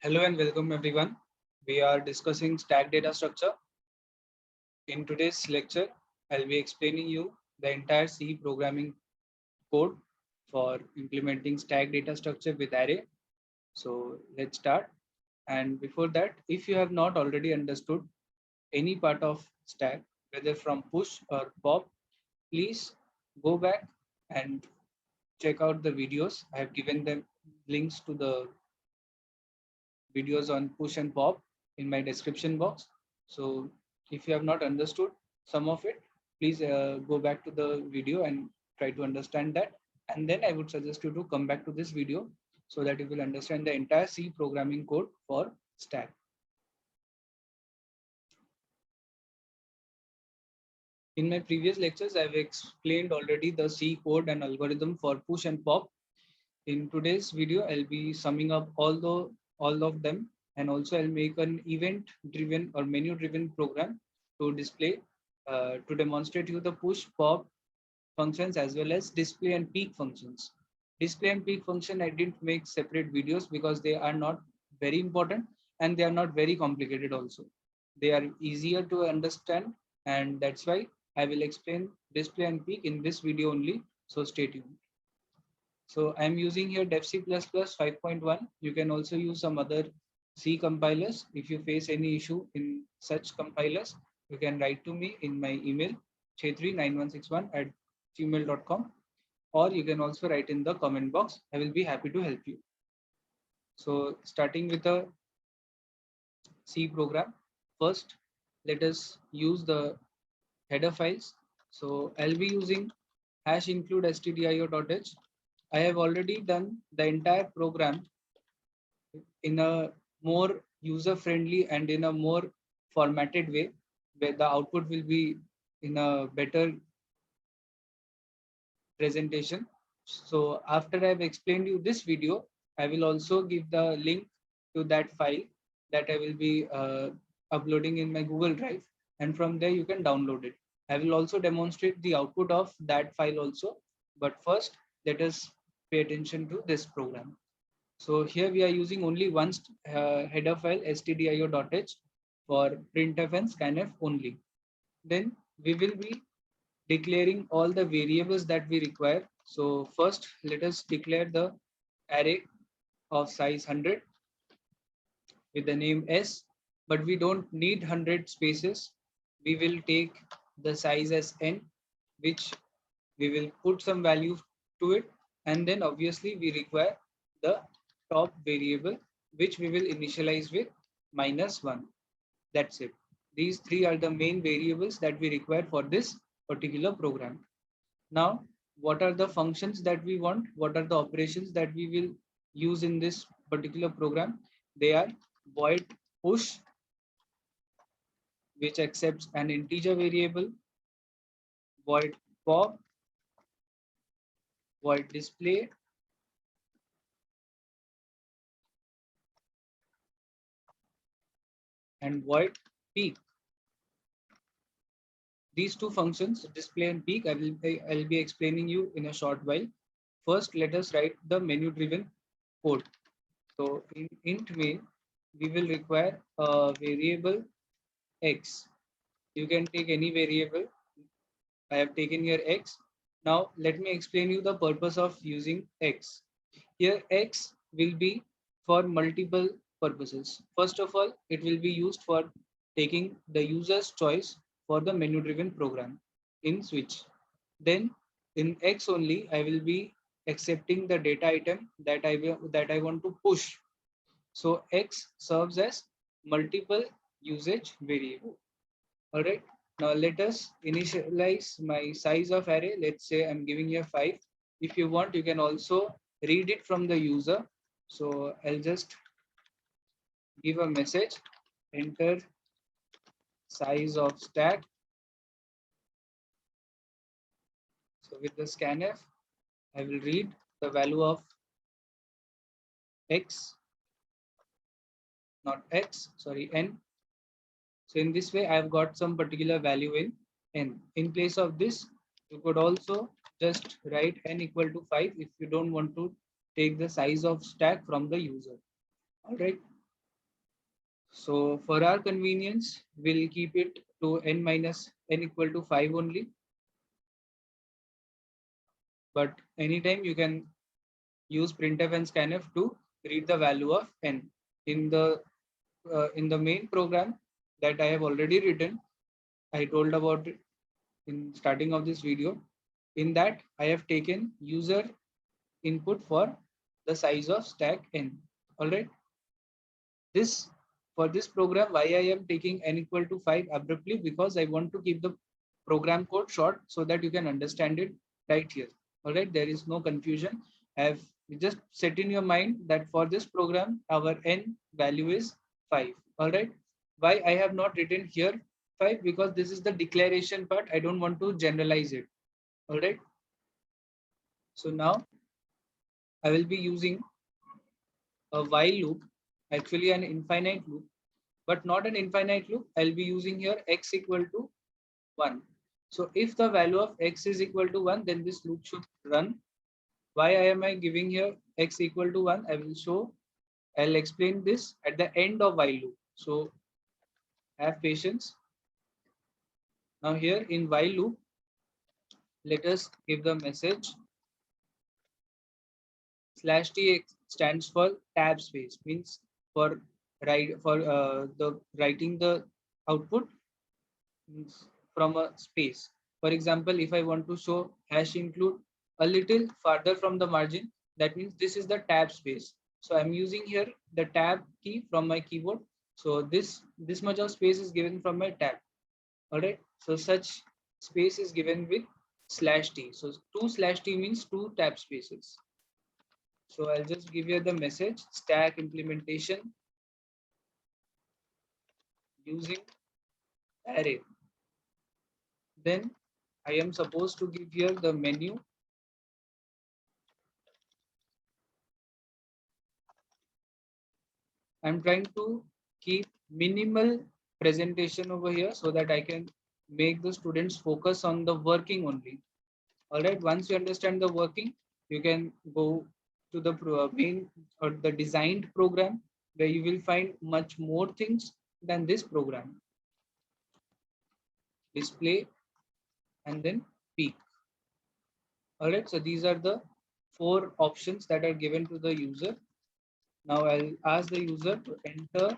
Hello and welcome everyone. We are discussing stack data structure. In today's lecture, I'll be explaining you the entire C programming code for implementing stack data structure with array. So let's start. And before that, if you have not already understood any part of stack, whether from push or pop, please go back and check out the videos. I have given them links to the videos on push and pop in my description box. So if you have not understood some of it, please go back to the video and try to understand that. And then I would suggest you to come back to this video so that you will understand the entire C programming code for stack. In my previous lectures, I've explained already the C code and algorithm for push and pop. In today's video, I'll be summing up all of them, and also I'll make an event-driven or menu-driven program to display to demonstrate you the push pop functions as well as display and peek functions. Display and peek function I didn't make separate videos because they are not very important and they are not very complicated also. They are easier to understand, and that's why I will explain display and peek in this video only. So stay tuned. So I'm using here Dev C++ 5.1. You can also use some other C compilers. If you face any issue in such compilers, you can write to me in my email chetri9161@gmail.com, or you can also write in the comment box. I will be happy to help you. So starting with a C program, first let us use the header files. So I'll be using hash include stdio.h. I have already done the entire program in a more user friendly and in a more formatted way, where the output will be in a better presentation. So after I've explained you this video, I will also give the link to that file that I will be uploading in my Google Drive, and from there you can download it. I will also demonstrate the output of that file also, but first let us pay attention to this program. So here we are using only one header file stdio.h for printf and scanf only. Then we will be declaring all the variables that we require. So first let us declare the array of size 100 with the name s, but we don't need 100 spaces. We will take the size as n, which we will put some value to it, and then obviously we require the top variable, which we will initialize with -1. That's it. These three are the main variables that we require for this particular program. Now, what are the functions that we want? What are the operations that we will use in this particular program? They are void push, which accepts an integer variable, void pop, void display, and void peek. These two functions, display and peek, I'll be explaining you in a short while. First, let us write the menu driven code. So in int main, we will require a variable x. You can take any variable. I have taken here x. Now let me explain you the purpose of using x. Here x will be for multiple purposes. First of all, it will be used for taking the user's choice for the menu driven program in switch. Then in x only, I will be accepting the data item that I want to push. So x serves as multiple usage variable. All right. Now let us initialize my size of array. Let's say I'm giving you 5. If you want, you can also read it from the user. So I'll just give a message, enter size of stack. So with the scanf, I will read the value of x, not x, sorry, n. So in this way, I've got some particular value in n. In place of this, you could also just write n equal to 5 if you don't want to take the size of stack from the user. All right. So for our convenience, we'll keep it to n minus n equal to 5 only. But anytime you can use printf and scanf to read the value of n. In the main program that I have already written, I told about it in starting of this video. In that, I have taken user input for the size of stack n. All right. This for this program, why I am taking n equal to 5 abruptly, because I want to keep the program code short so that you can understand it right here. All right, there is no confusion. Have just set in your mind that for this program, our n value is 5. All right. Why I have not written here 5? Because this is the declaration part. I don't want to generalize it. All right. So now I will be using a while loop, actually an infinite loop, but not an infinite loop. I'll be using here x equal to 1. So if the value of x is equal to 1, then this loop should run. Why am I giving here x equal to 1? I will show, I'll explain this at the end of while loop. So have patience. Now here in while loop, let us give the message /t stands for tab space, means for the writing the output from a space. For example, if I want to show hash include a little farther from the margin, that means this is the tab space. So I'm using here the tab key from my keyboard. So this much of space is given from my tab. All right. So such space is given with /t. So 2/t means 2 tab spaces. So I'll just give you the message stack implementation using array. Then I am supposed to give here the menu. I'm trying to keep minimal presentation over here so that I can make the students focus on the working only. All right. Once you understand the working, you can go to the main or the designed program where you will find much more things than this program. Display and then peak. All right. So these are the 4 options that are given to the user. Now I'll ask the user to enter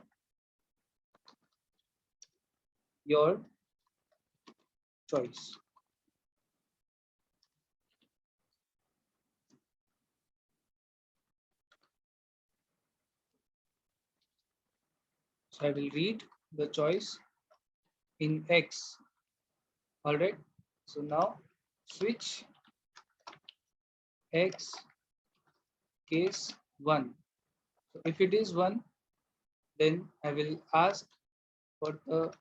your choice. So I will read the choice in X. All right. So now switch X case 1. So if it is 1, then I will ask for the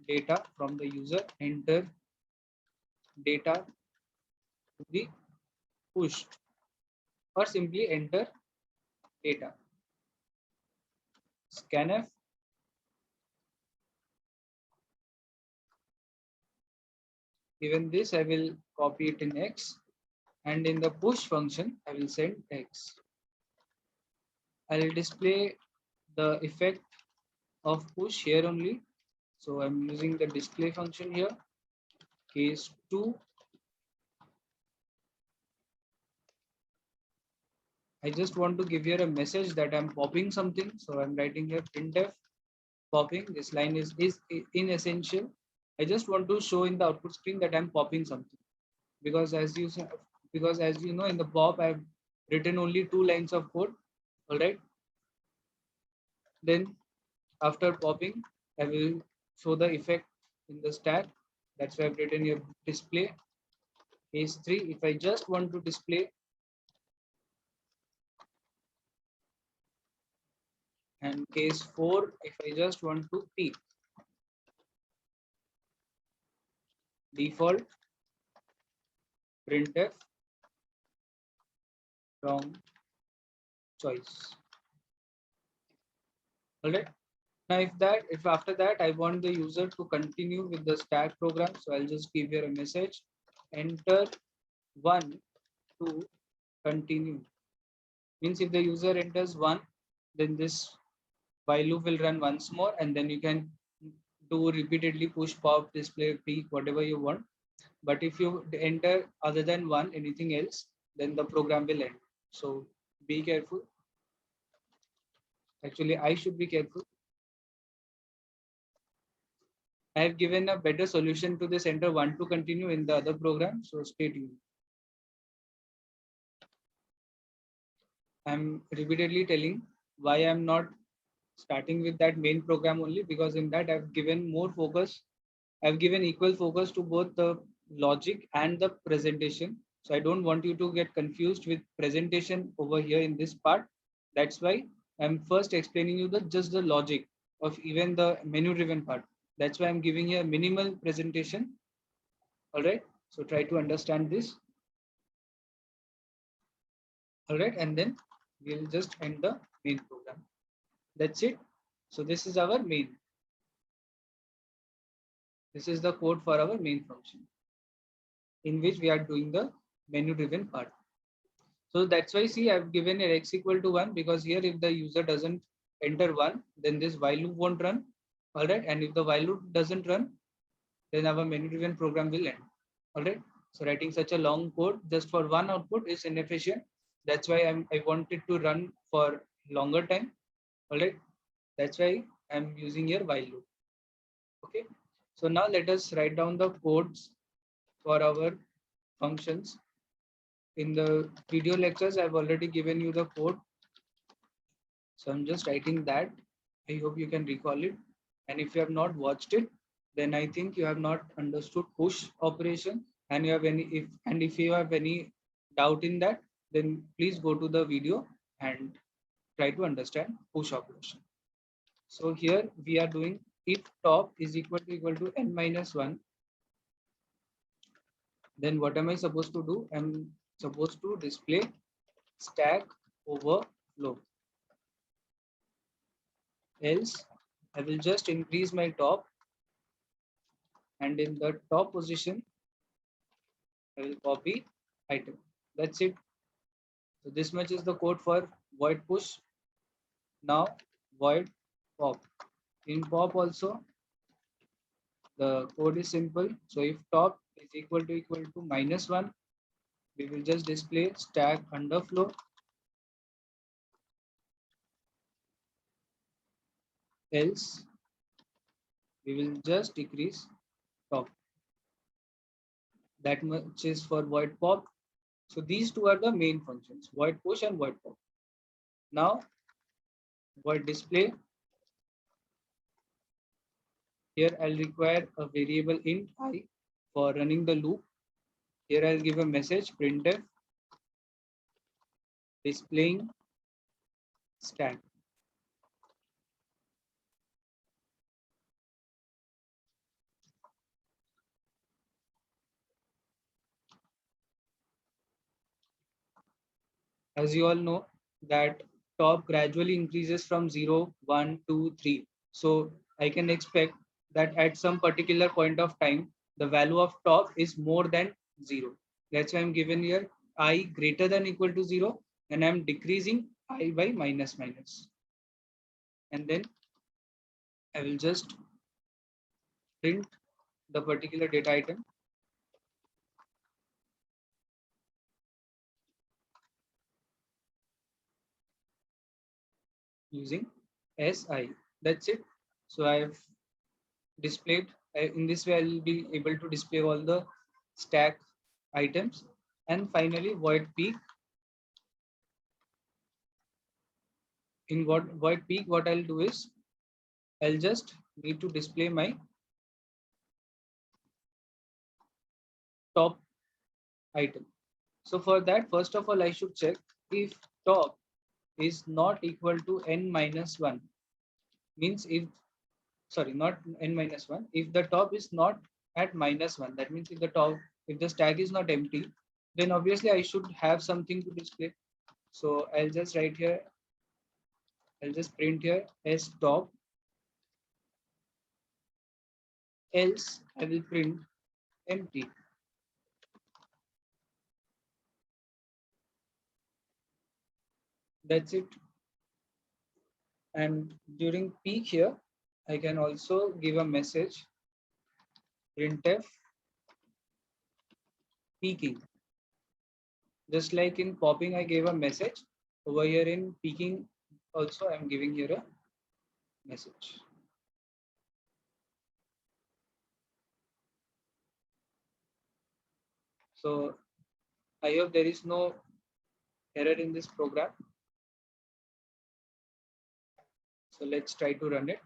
data from the user, enter data to be pushed, or simply enter data. Scanf. Even this I will copy it in X, and in the push function I will send X. I will display the effect of push here only. So I'm using the display function here. Case 2. I just want to give here a message that I'm popping something. So I'm writing here printf popping. This line is inessential. I just want to show in the output screen that I'm popping something, because as you know, in the pop I've written only 2 lines of code. All right. Then after popping, I will show the effect in the stack. That's why I've written here display. Case 3. If I just want to display, and case 4, if I just want to peek. Default printf from choice. All right. Now if after that I want the user to continue with the stack program, so I'll just give here a message, enter 1 to continue. Means if the user enters 1, then this while loop will run once more, and then you can do repeatedly push, pop, display, peak, whatever you want. But if you enter other than one, anything else, then the program will end. So be careful. Actually, I should be careful. I have given a better solution to this enter one to continue in the other program. So stay tuned. I'm repeatedly telling why I'm not starting with that main program only, because in that I've given more focus. I've given equal focus to both the logic and the presentation. So I don't want you to get confused with presentation over here in this part. That's why I'm first explaining you the just the logic of even the menu driven part. That's why I'm giving you a minimal presentation. All right. So try to understand this. All right. And then we'll just end the main program. That's it. So this is our main. This is the code for our main function in which we are doing the menu driven part. So that's why see I've given a x equal to 1, because here if the user doesn't enter 1, then this while loop won't run. All right. And if the while loop doesn't run, then our menu driven program will end. All right. So writing such a long code just for one output is inefficient. That's why I wanted to run for longer time. All right. That's why I'm using here while loop. Okay. So now let us write down the codes for our functions. In the video lectures, I've already given you the code. So I'm just writing that. I hope you can recall it. And if you have not watched it, then I think you have not understood push operation. And you have if you have any doubt in that, then please go to the video and try to understand push operation. So here we are doing if top is equal to n minus 1, then what am I supposed to do? I'm supposed to display stack overflow. Else I will just increase my top, and in the top position I will copy item. That's it. So this much is the code for void push. Now void pop. In pop also the code is simple. So if top is equal to -1, we will just display stack underflow. Else we will just decrease top. That much is for void pop. So these two are the main functions, void push and void pop. Now void display. Here I'll require a variable int I for running the loop. Here I'll give a message printf displaying stack. As you all know that top gradually increases from 0, 1, 2, 3. So I can expect that at some particular point of time, the value of top is more than 0. That's why I'm given here I greater than equal to 0, and I'm decreasing I by minus minus. And then I will just print the particular data item using SI. That's it. So I have displayed in this way. I will be able to display all the stack items. And finally void peak. In void peak, what I'll do is I'll just need to display my top item. So for that, first of all, I should check if top is not equal to n minus 1. Means if, sorry, not n minus 1. If the top is not at -1, that means if the top, if the stack is not empty, then obviously I should have something to display. So I'll just write here, I'll just print here as top. Else I will print empty. That's it. And during peak here, I can also give a message printf peaking. Just like in popping, I gave a message. Over here in peaking, also I'm giving here a message. So I hope there is no error in this program. So let's try to run it.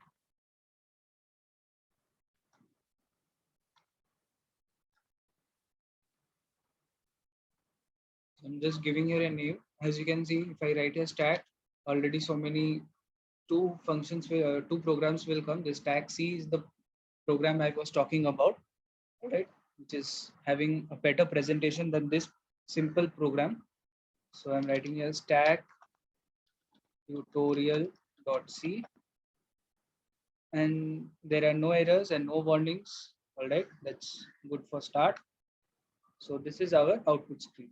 I'm just giving here a name. As you can see, if I write a stat, already so many two programs will come. The stack C is the program I was talking about, right? Which is having a better presentation than this simple program. So I'm writing here stack tutorial.c, and there are no errors and no warnings. All right, that's good for start. So this is our output screen.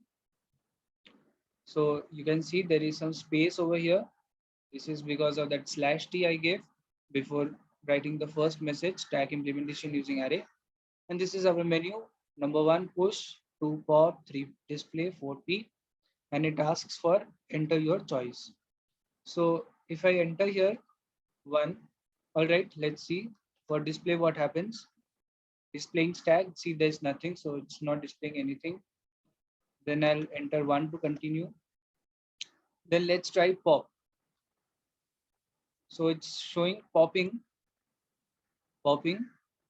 So you can see there is some space over here. This is because of that /t I gave before writing the first message, stack implementation using array. And this is our menu. Number 1 push, 2 pop, 3 display, 4 p, and it asks for enter your choice. So if I enter here 1, all right, let's see for display what happens. Displaying stack, see there's nothing, so it's not displaying anything. Then I'll enter 1 to continue. Then let's try pop. So it's showing popping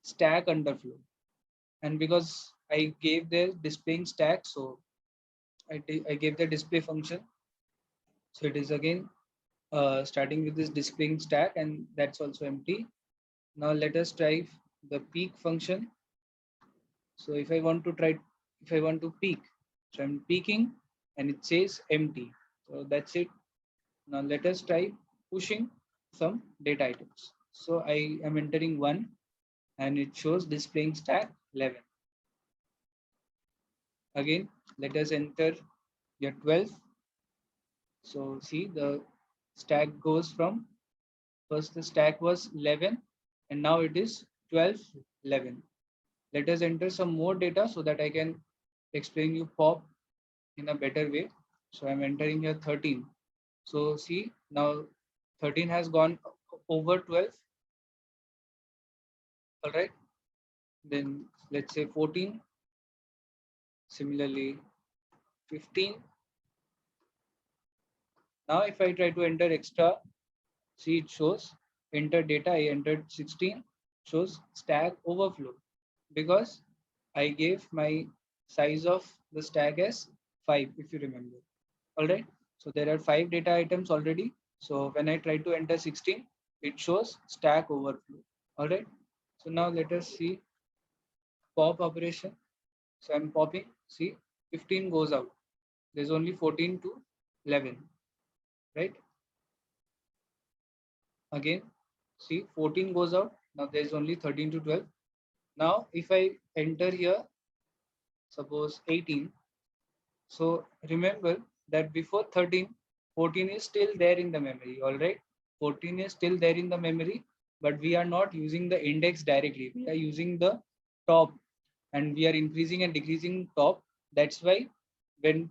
stack underflow. And because I gave the displaying stack, so I gave the display function. So it is again starting with this displaying stack, and that's also empty. Now let us try the peak function. So if I want to peak, so I'm peaking and it says empty. So that's it. Now let us try pushing some data items. So I am entering 1 and it shows displaying stack 11. Again, let us enter your 12. So see the stack goes from first the stack was 11 and now it is 12, 11. Let us enter some more data so that I can explain you pop in a better way. So I'm entering here 13. So see now 13 has gone over 12. All right. Then let's say 14. Similarly 15. Now if I try to enter extra, see it shows enter data. I entered 16, shows stack overflow because I gave my size of the stack as 5, if you remember. All right. So there are 5 data items already. So when I try to enter 16, it shows stack overflow. All right. So now let us see pop operation. So I'm popping. See, 15 goes out. There's only 14 to 11. Right. Again, see 14 goes out. Now there's only 13 to 12. Now if I enter here, suppose 18. So remember that before 13, 14 is still there in the memory. All right. 14 is still there in the memory, but we are not using the index directly. We are using the top and we are increasing and decreasing top. That's why when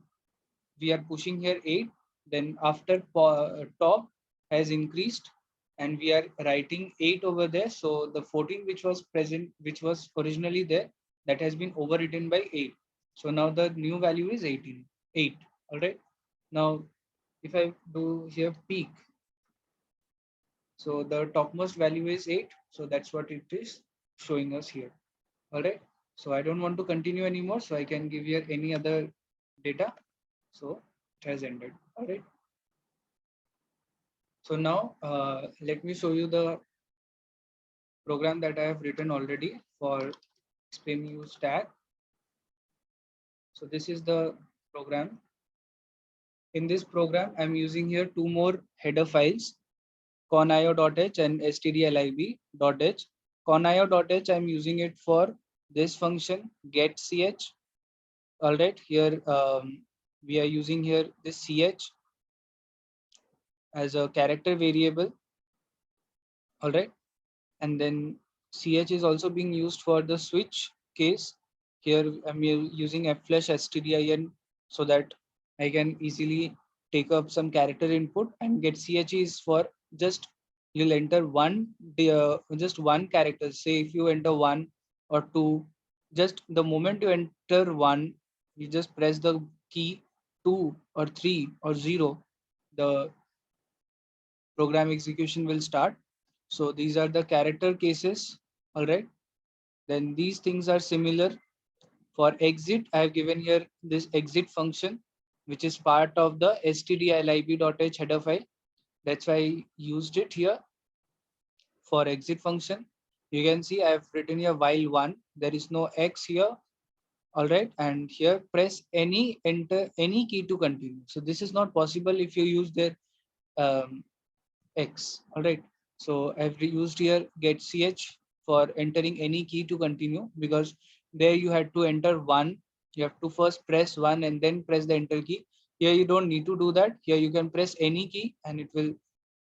we are pushing here 8, then after top has increased and we are writing 8 over there. So the 14 which was present, which was originally there, that has been overwritten by 8. So now the new value is 18, 8. All right. Now, if I do here peak, so the topmost value is 8. So that's what it is showing us here. All right. So I don't want to continue anymore. So I can give here any other data. So it has ended. All right. So now let me show you the program that I have written already for explain stack. So this is the program. In this program, I'm using here 2 more header files, conio.h and stdlib.h. Conio.h, I'm using it for this function getch. All right, here we are using here this ch as a character variable. All right. And then ch is also being used for the switch case. Here I'm using flash stdin so that I can easily take up some character input, and get ch is for just you'll enter just one character. Say if you enter one or two, just the moment you enter one, you just press the key two or three or zero, the program execution will start. So these are the character cases. All right. Then these things are similar. For exit, I have given here this exit function, which is part of the stdlib.h header file. That's why I used it here for exit function. You can see I have written here while one, there is no X here. All right. And here press any enter any key to continue. So this is not possible if you use their um, X. All right. So I've used here get ch for entering any key to continue, because there you had to enter one. You have to first press one and then press the enter key. Here you don't need to do that. Here you can press any key and it will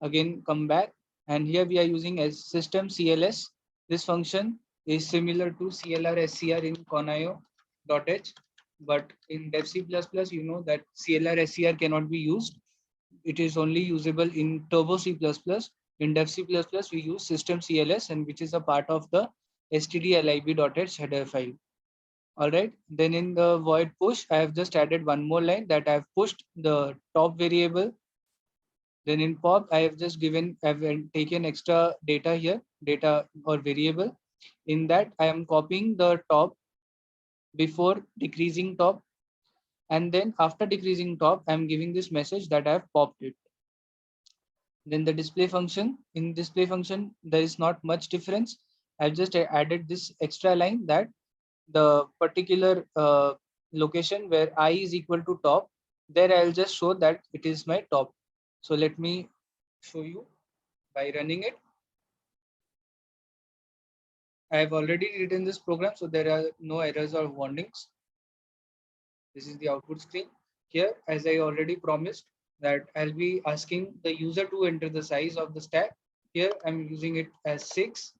again come back. And here we are using as system CLS. This function is similar to CLR SCR in Conio.h, but in Dev C++, you know that CLR SCR cannot be used. It is only usable in Turbo C++. In Dev C++, we use system CLS, and which is a part of the stdlib.h header file. All right. Then in the void push, I have just added one more line that I have pushed the top variable. Then in pop, I have just I've taken extra data here, data or variable. In that, I am copying the top before decreasing top. And then after decreasing top, I'm giving this message that I have popped it. Then the display function, in display function, there is not much difference. I've just added this extra line that the particular location where I is equal to top, there I'll just show that it is my top. So let me show you by running it. I have already written this program, so there are no errors or warnings. This is the output screen. Here, as I already promised, that I'll be asking the user to enter the size of the stack. Here, I'm using it as 6.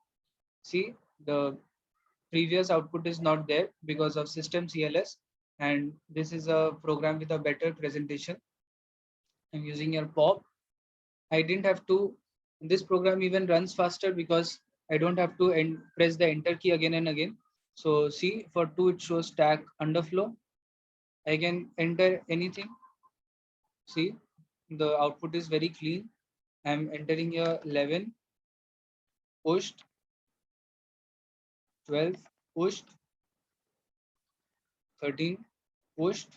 See, the previous output is not there because of system CLS, and this is a program with a better presentation. I'm using your pop. I didn't have to, this program even runs faster because I don't have to press the enter key again and again. So see, for 2 it shows stack underflow. I can enter anything. See, the output is very clean. I'm entering here 11 pushed, 12 pushed, 13 pushed.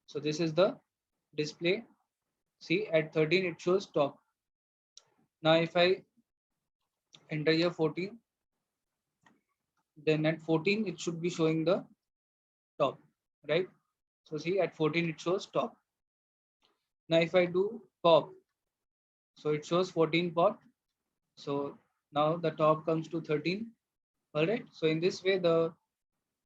So this is the display. See, at 13 it shows top. Now if I enter here 14, then at 14 it should be showing the top, right? So see, at 14 it shows top. Now if I do pop, so it shows 14 pop. So now the top comes to 13. All right. So in this way, the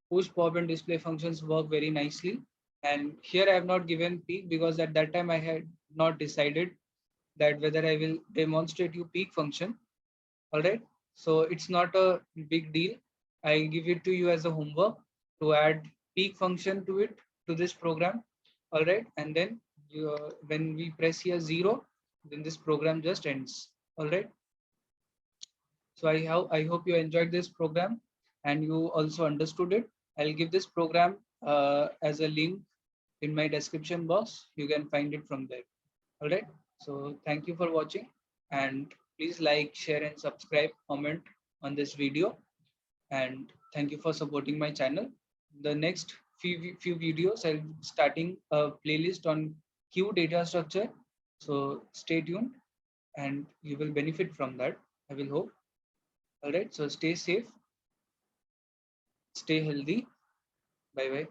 push, pop, and display functions work very nicely. And here I have not given peak because at that time I had not decided that whether I will demonstrate you peak function. All right. So it's not a big deal. I give it to you as a homework to add peak function to it, to this program. All right. And then when we press here 0, then this program just ends. All right. So I hope you enjoyed this program and you also understood it. I'll give this program as a link in my description box. You can find it from there. All right. So thank you for watching, and please like, share, and subscribe, comment on this video. And thank you for supporting my channel. The next few videos, I'll be starting a playlist on queue data structure. So stay tuned and you will benefit from that, I will hope. All right. So stay safe, stay healthy. Bye bye.